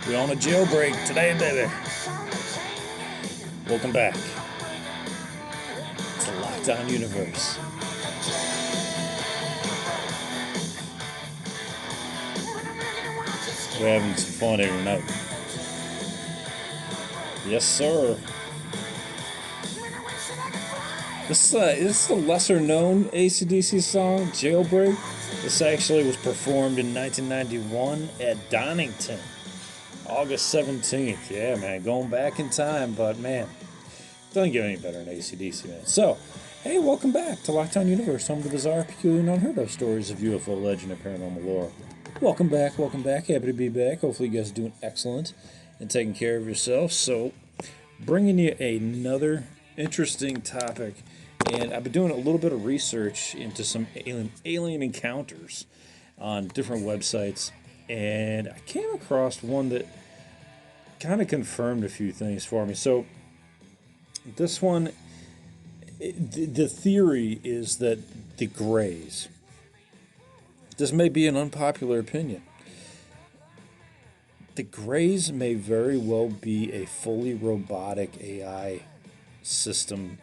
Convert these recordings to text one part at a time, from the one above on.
We're on a jailbreak today, baby. Welcome back to Lockdown Universe. We're having some fun every night. Yes, sir. This is the lesser known AC/DC song, Jailbreak. This actually was performed in 1991 at Donington, August 17th. Yeah, man, going back in time, but man, doesn't get any better than AC/DC, man. So, hey, welcome back to Lockdown Universe, home to the bizarre, peculiar, and unheard of stories of UFO legend and paranormal lore. Welcome back, welcome back. Happy to be back. Hopefully, you guys are doing excellent and taking care of yourself. So, bringing you another interesting topic. And I've been doing a little bit of research into some alien encounters on different websites. And I came across one that kind of confirmed a few things for me. So, this one, the theory is that the Greys, this may be an unpopular opinion, the Greys may very well be a fully robotic AI system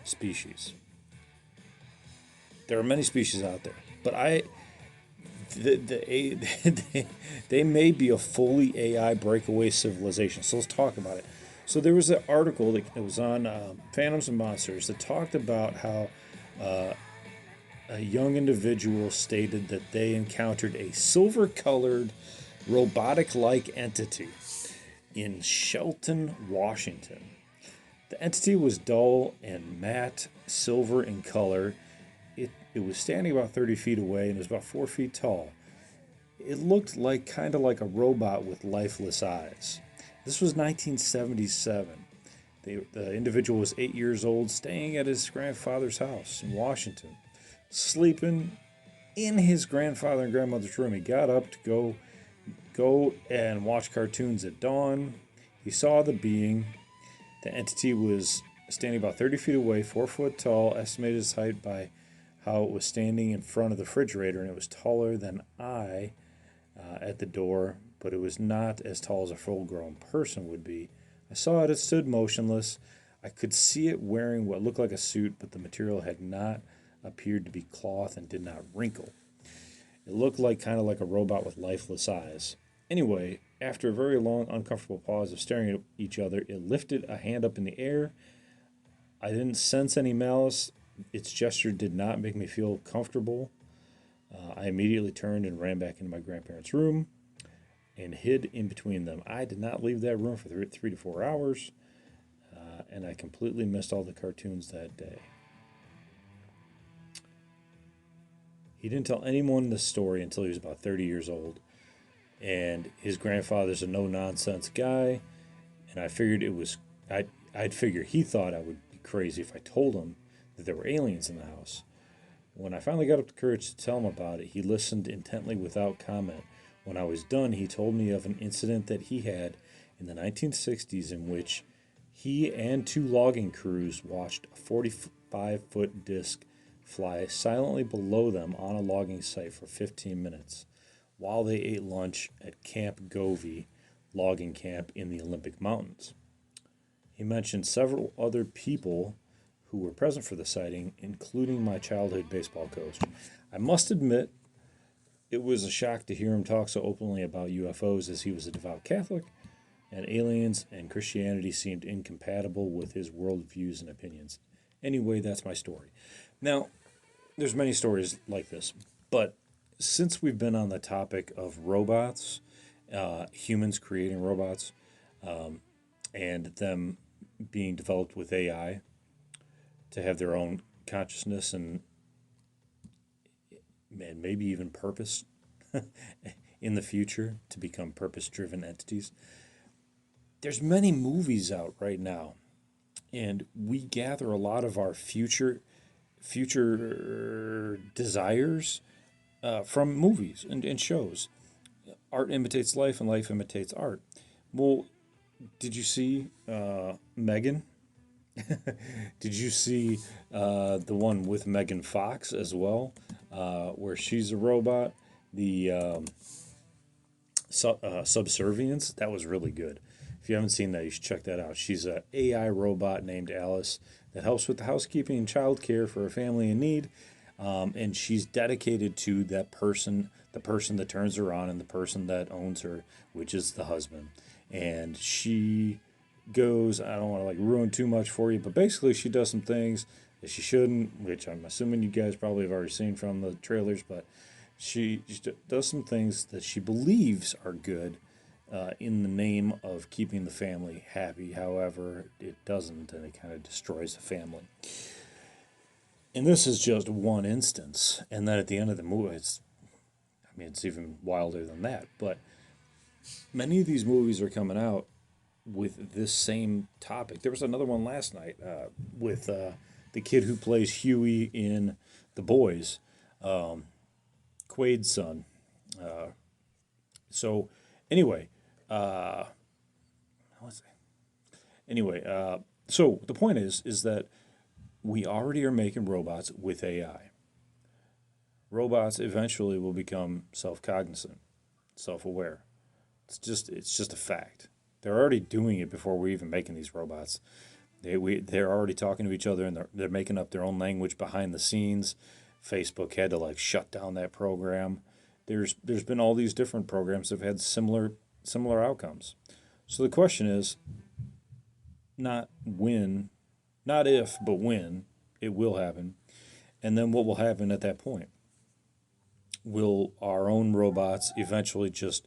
species. There are many species out there, but they may be a fully AI breakaway civilization. So let's talk about it. So there was an article that was on Phantoms and Monsters that talked about how a young individual stated that they encountered a silver-colored robotic-like entity in Shelton, Washington. The entity was dull and matte silver in color. It was standing about 30 feet away and was about 4 feet tall. It looked like kind of like a robot with lifeless eyes. This was 1977. The individual was 8 years old, staying at his grandfather's house in Washington, sleeping in his grandfather and grandmother's room. He got up to go and watch cartoons at dawn. He saw the being. The entity was standing about 30 feet away, 4 foot tall, estimated its height by how it was standing in front of the refrigerator, and it was taller than I at the door, but it was not as tall as a full-grown person would be. I saw it stood motionless. I could see it wearing what looked like a suit, but the material had not appeared to be cloth and did not wrinkle. It looked like kind of like a robot with lifeless eyes. Anyway, after a very long, uncomfortable pause of staring at each other, it lifted a hand up in the air. I didn't sense any malice. Its gesture did not make me feel comfortable. I immediately turned and ran back into my grandparents' room and hid in between them. I did not leave that room for 3 to 4 hours, and I completely missed all the cartoons that day. He didn't tell anyone the story until he was about 30 years old. And his grandfather's a no-nonsense guy, and I figured I'd figure he thought I would be crazy if I told him that there were aliens in the house. When I finally got up the courage to tell him about it, he listened intently without comment. When I was done, he told me of an incident that he had in the 1960s in which he and 2 logging crews watched a 45-foot disc fly silently below them on a logging site for 15 minutes. While they ate lunch at Camp Govey logging camp in the Olympic Mountains. He mentioned several other people who were present for the sighting, including my childhood baseball coach. I must admit, it was a shock to hear him talk so openly about UFOs, as he was a devout Catholic, and aliens and Christianity seemed incompatible with his worldviews and opinions. Anyway, that's my story. Now, there's many stories like this, but since we've been on the topic of robots, humans creating robots, and them being developed with AI to have their own consciousness and maybe even purpose in the future to become purpose-driven entities, there's many movies out right now, and we gather a lot of our future desires from movies and shows. Art imitates life and life imitates art. Well, did you see Megan? Did you see the one with Megan Fox as well, where she's a robot the Subservience. That was really good. If you haven't seen that, you should check that out. She's a AI robot named Alice that helps with the housekeeping and childcare for a family in need. And she's dedicated to that person, the person that turns her on, and the person that owns her, which is the husband. And she goes, I don't want to like ruin too much for you, but basically she does some things that she shouldn't, which I'm assuming you guys probably have already seen from the trailers, but she does some things that she believes are good in the name of keeping the family happy. However, it doesn't, and it kind of destroys the family. And this is just one instance. And then at the end of the movie, it's even wilder than that. But many of these movies are coming out with this same topic. There was another one last night with the kid who plays Huey in The Boys, Quaid's son. So anyway, what's anyway, so the point is that we already are making robots with AI. Robots eventually will become self-cognizant, self-aware. It's just a fact. They're already doing it before we're even making these robots. They're already talking to each other, and they're making up their own language behind the scenes. Facebook had to like shut down that program. There's been all these different programs that have had similar outcomes. So the question is not when, not if, but when it will happen, and then what will happen at that point. Will our own robots eventually just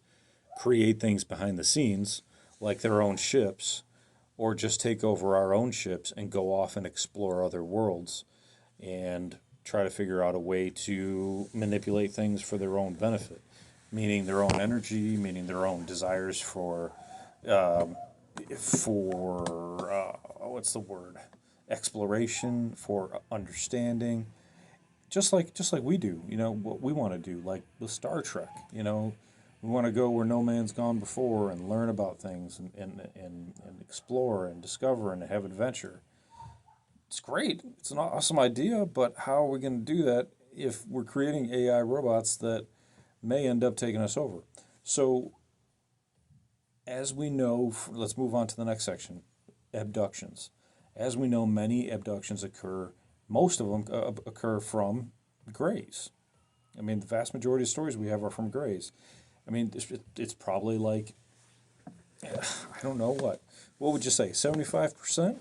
create things behind the scenes, like their own ships, or just take over our own ships and go off and explore other worlds and try to figure out a way to manipulate things for their own benefit, meaning their own energy, meaning their own desires um, for what's the word, exploration, for understanding, just like we do, what we want to do, like with Star Trek, we want to go where no man's gone before and learn about things and explore and discover and have adventure. It's great. It's an awesome idea, but how are we going to do that if we're creating AI robots that may end up taking us over? So, as we know, let's move on to the next section, abductions. As we know, many abductions occur, most of them occur from grays. I mean, the vast majority of stories we have are from grays. I mean, it's probably like, I don't know what would you say, 75%?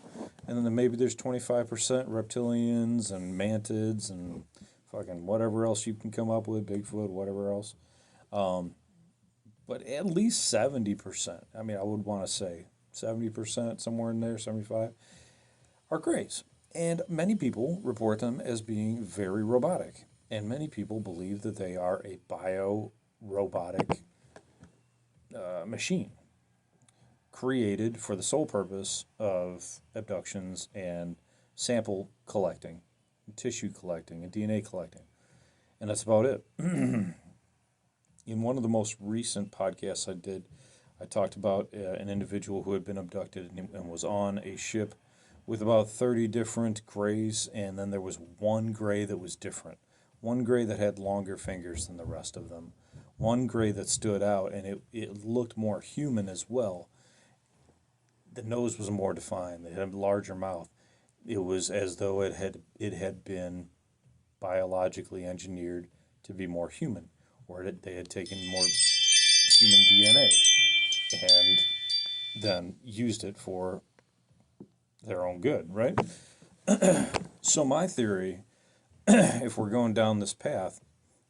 And then maybe there's 25% reptilians and mantids and fucking whatever else you can come up with, Bigfoot, whatever else. But at least 70%, I mean, I would want to say 70%, somewhere in there, 75, are grays. And many people report them as being very robotic. And many people believe that they are a bio-robotic machine created for the sole purpose of abductions and sample collecting, tissue collecting, and DNA collecting. And that's about it. In one of the most recent podcasts I did, I talked about an individual who had been abducted and was on a ship with about 30 different grays, and then there was one gray that was different. One gray that had longer fingers than the rest of them. One gray that stood out, and it looked more human as well. The nose was more defined. They had a larger mouth. It was as though it had been biologically engineered to be more human, or they had taken more human DNA and then used it for their own good, right? So my theory, if we're going down this path,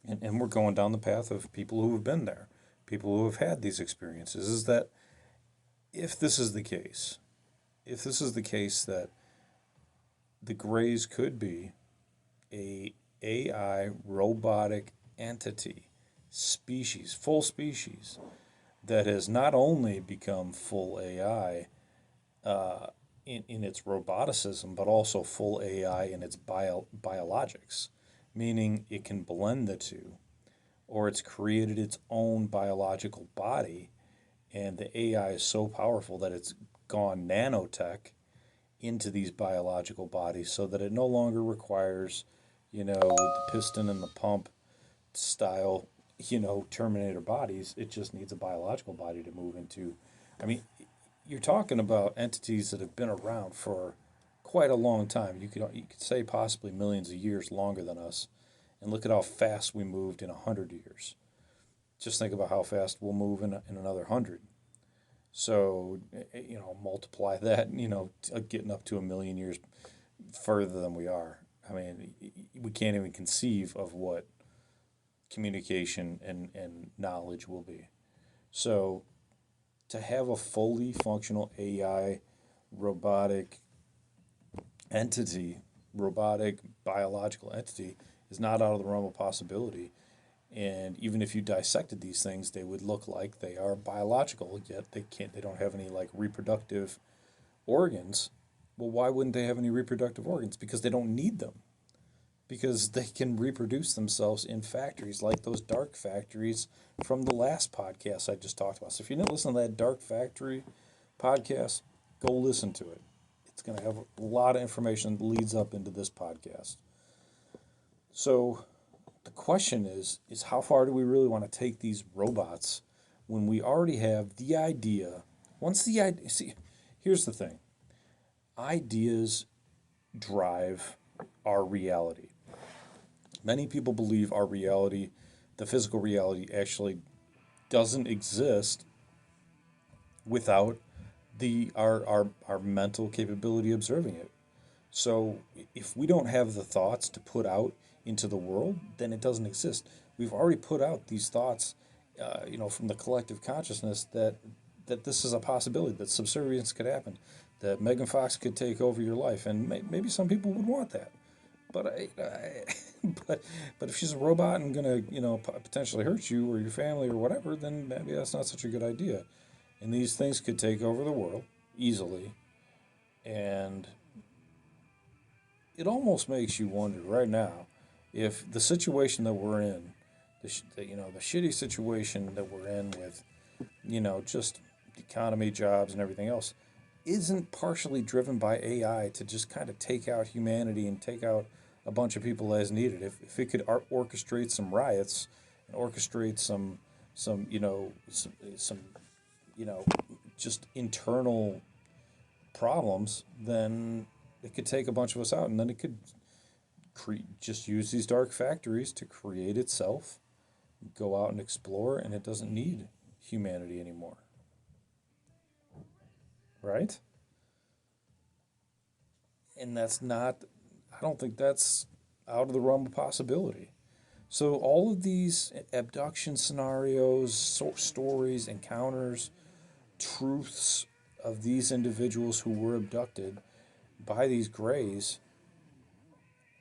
and we're going down the path of people who have been there, people who have had these experiences, is that if this is the case, if this is the case that the Greys could be a AI robotic entity, species, full species, that has not only become full AI in its roboticism, but also full AI in its biologics, meaning it can blend the two, or it's created its own biological body, and the AI is so powerful that it's gone nanotech into these biological bodies so that it no longer requires, the piston and the pump style Terminator bodies. It just needs a biological body to move into. I mean, you're talking about entities that have been around for quite a long time. You could say possibly millions of years longer than us, and look at how fast we moved in 100 years. Just think about how fast we'll move in another 100. So, multiply that, getting up to a million years further than we are. I mean, we can't even conceive of what communication and knowledge will be. So, to have a fully functional AI robotic entity, robotic biological entity, is not out of the realm of possibility. And even if you dissected these things, they would look like they are biological, yet they don't have any like reproductive organs. Well, why wouldn't they have any reproductive organs? Because they don't need them. Because they can reproduce themselves in factories like those dark factories from the last podcast I just talked about. So if you didn't listen to that dark factory podcast, go listen to it. It's going to have a lot of information that leads up into this podcast. So the question is how far do we really want to take these robots when we already have the idea? Once the idea, see, here's the thing. Ideas drive our reality. Many people believe our reality, the physical reality, actually doesn't exist without our mental capability observing it. So if we don't have the thoughts to put out into the world, then it doesn't exist. We've already put out these thoughts, from the collective consciousness that this is a possibility, that subservience could happen, that Megan Fox could take over your life, and maybe some people would want that. But but if she's a robot and gonna potentially hurt you or your family or whatever, then maybe that's not such a good idea. And these things could take over the world easily, and it almost makes you wonder right now if the situation that we're in, the shitty situation that we're in with, just economy, jobs, and everything else, isn't partially driven by AI to just kind of take out humanity and take out a bunch of people as needed. If it could orchestrate some riots and orchestrate some you know, just internal problems, then it could take a bunch of us out, and then it could just use these dark factories to create itself, go out and explore, and it doesn't need humanity anymore, right? And that's not, I don't think that's out of the realm of possibility. So all of these abduction scenarios, stories, encounters, truths of these individuals who were abducted by these grays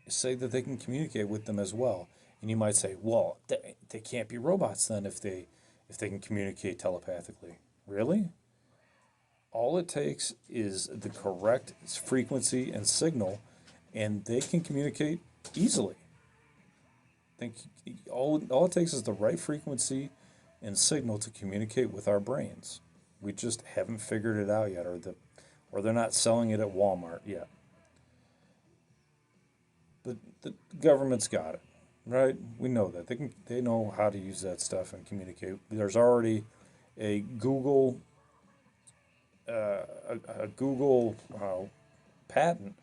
say that they can communicate with them as well. And you might say, well, they can't be robots then if they can communicate telepathically. Really? All it takes is the correct frequency and signal, and they can communicate easily. Think all it takes is the right frequency and signal to communicate with our brains. We just haven't figured it out yet, or they're not selling it at Walmart yet. The government's got it, right? We know that they know how to use that stuff and communicate. There's already a Google a Google patent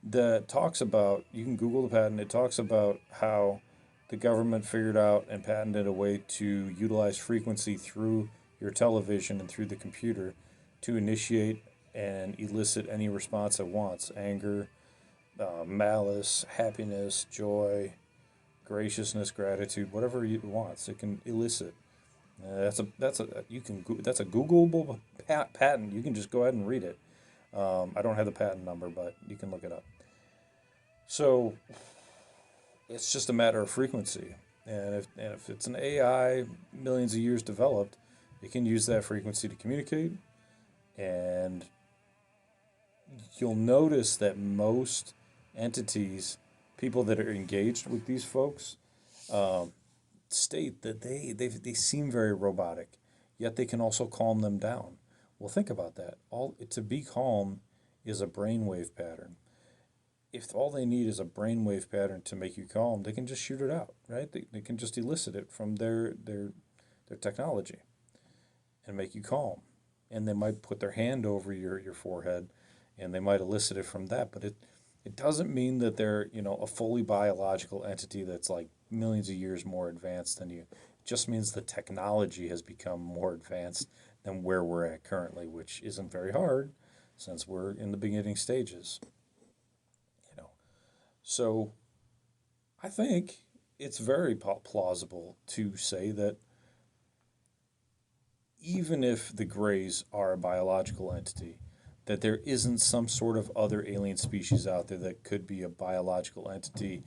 that talks about, you can Google the patent. It talks about how the government figured out and patented a way to utilize frequency through your television and through the computer to initiate and elicit any response it wants: anger, malice, happiness, joy, graciousness, gratitude, whatever it wants, it can elicit. That's a Googleable patent. You can just go ahead and read it. I don't have the patent number, but you can look it up. So it's just a matter of frequency, and if it's an AI millions of years developed, it can use that frequency to communicate. And you'll notice that most entities, people that are engaged with these folks, um, state that they seem very robotic, yet they can also calm them down. Well, think about that. All to be calm is a brainwave pattern. if all they need is a brainwave pattern to make you calm, they can just shoot it out, right? They can just elicit it from their technology and make you calm. And they might put their hand over your forehead and they might elicit it from that, but it doesn't mean that they're, a fully biological entity that's like millions of years more advanced than you. It just means the technology has become more advanced than where we're at currently, which isn't very hard since we're in the beginning stages, you know. So I think it's very plausible to say that even if the Greys are a biological entity, that there isn't some sort of other alien species out there that could be a biological entity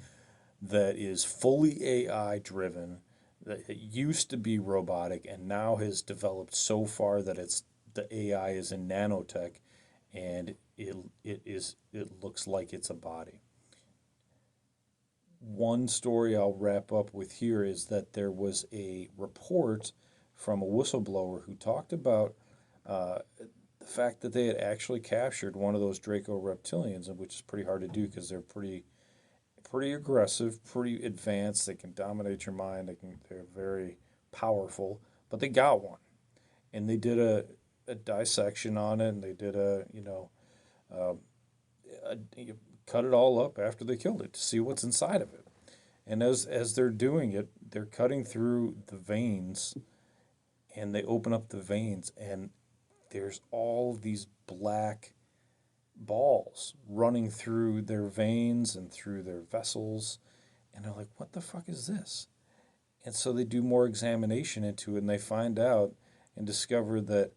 that is fully AI driven, that it used to be robotic and now has developed so far that the AI is in nanotech and it looks like it's a body. One story I'll wrap up with here is that there was a report from a whistleblower who talked about the fact that they had actually captured one of those Draco reptilians, which is pretty hard to do because they're pretty aggressive, pretty advanced. They can dominate your mind. They're very powerful, but they got one, and they did a dissection on it, and they did uh, you cut it all up after they killed it to see what's inside of it. And as they're doing it, they're cutting through the veins, and they open up the veins, and there's all these black balls running through their veins and through their vessels. And they're like, what the fuck is this? And so they do more examination into it and they find out and discover that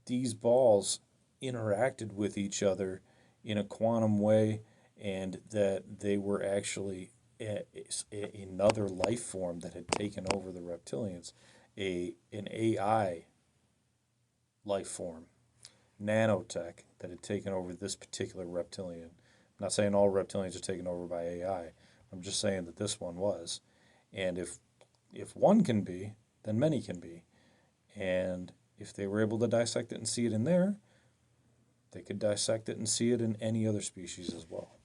these balls interacted with each other in a quantum way and that they were actually another life form that had taken over the reptilians, an AI life form, nanotech that had taken over this particular reptilian. I'm not saying all reptilians are taken over by AI. I'm just saying that this one was. And if one can be, then many can be. And if they were able to dissect it and see it in there, they could dissect it and see it in any other species as well.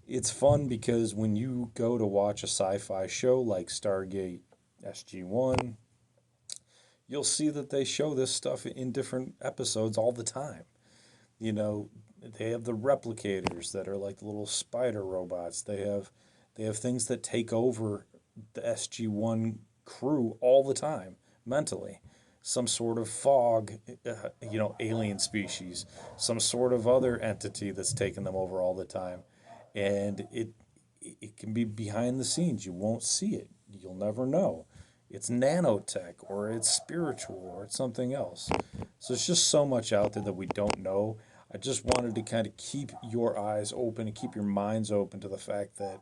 It's fun because when you go to watch a sci-fi show like Stargate SG-1, you'll see that they show this stuff in different episodes all the time. You know, they have the replicators that are like the little spider robots. They have things that take over the SG-1 crew all the time mentally. Some sort of fog, alien species, some sort of other entity that's taking them over all the time, and it can be behind the scenes. You won't see it. You'll never know. It's nanotech or it's spiritual or it's something else. So it's just so much out there that we don't know. I just wanted to kind of keep your eyes open and keep your minds open to the fact that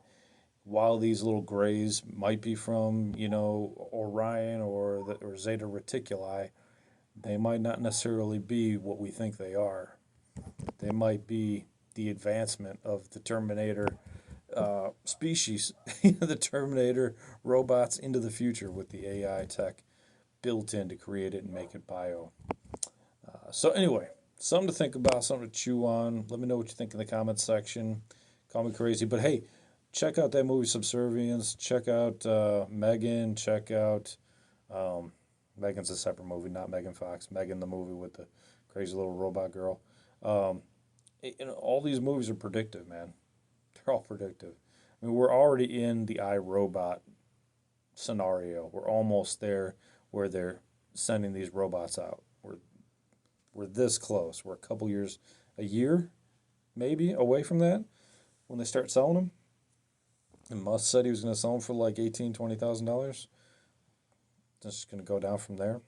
while these little grays might be from, Orion or Zeta Reticuli, they might not necessarily be what we think they are. They might be the advancement of the Terminator species, the Terminator robots into the future with the AI tech built in to create it and make it bio. So anyway, something to think about, something to chew on. Let me know what you think in the comments section. Call me crazy, but hey, check out that movie Subservience. Check out Megan. Check out Megan's a separate movie, not Megan Fox. Megan, the movie with the crazy little robot girl. Um, all these movies are predictive, man. They're all predictive. I mean, we're already in the iRobot scenario. We're almost there where they're sending these robots out. We're this close. We're a couple years, a year maybe away from that when they start selling them. And Musk said he was going to sell them for like $20,000. It's just going to go down from there.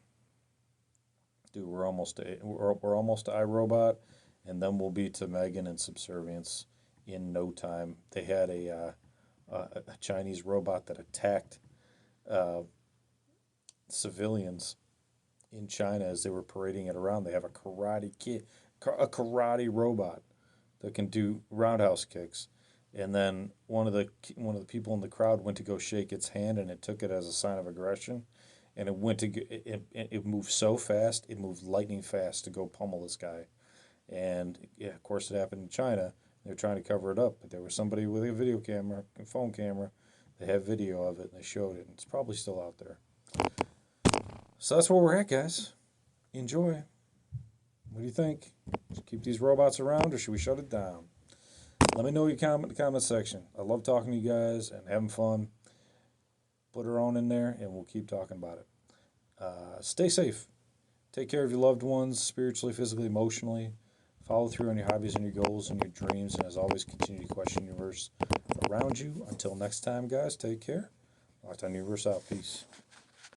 Dude, we're almost to iRobot, and then we'll be to Megan and Subservience in no time. They had a Chinese robot that attacked uh, civilians in China as they were parading it around. They have a karate robot that can do roundhouse kicks. And then one of the people in the crowd went to go shake its hand, and it took it as a sign of aggression. And it moved so fast, it moved lightning fast to go pummel this guy. And yeah, of course, it happened in China. They're trying to cover it up, but there was somebody with a video camera, a phone camera. They have video of it, and they showed it, and it's probably still out there. So that's where we're at, guys. Enjoy. What do you think? Should keep these robots around, or should we shut it down? Let me know your comment in the comment section. I love talking to you guys and having fun. Put our own in there, and we'll keep talking about it. Stay safe. Take care of your loved ones, spiritually, physically, emotionally. Follow through on your hobbies and your goals and your dreams. And as always, continue to question the universe around you. Until next time, guys, take care. Lifetime Universe out. Peace.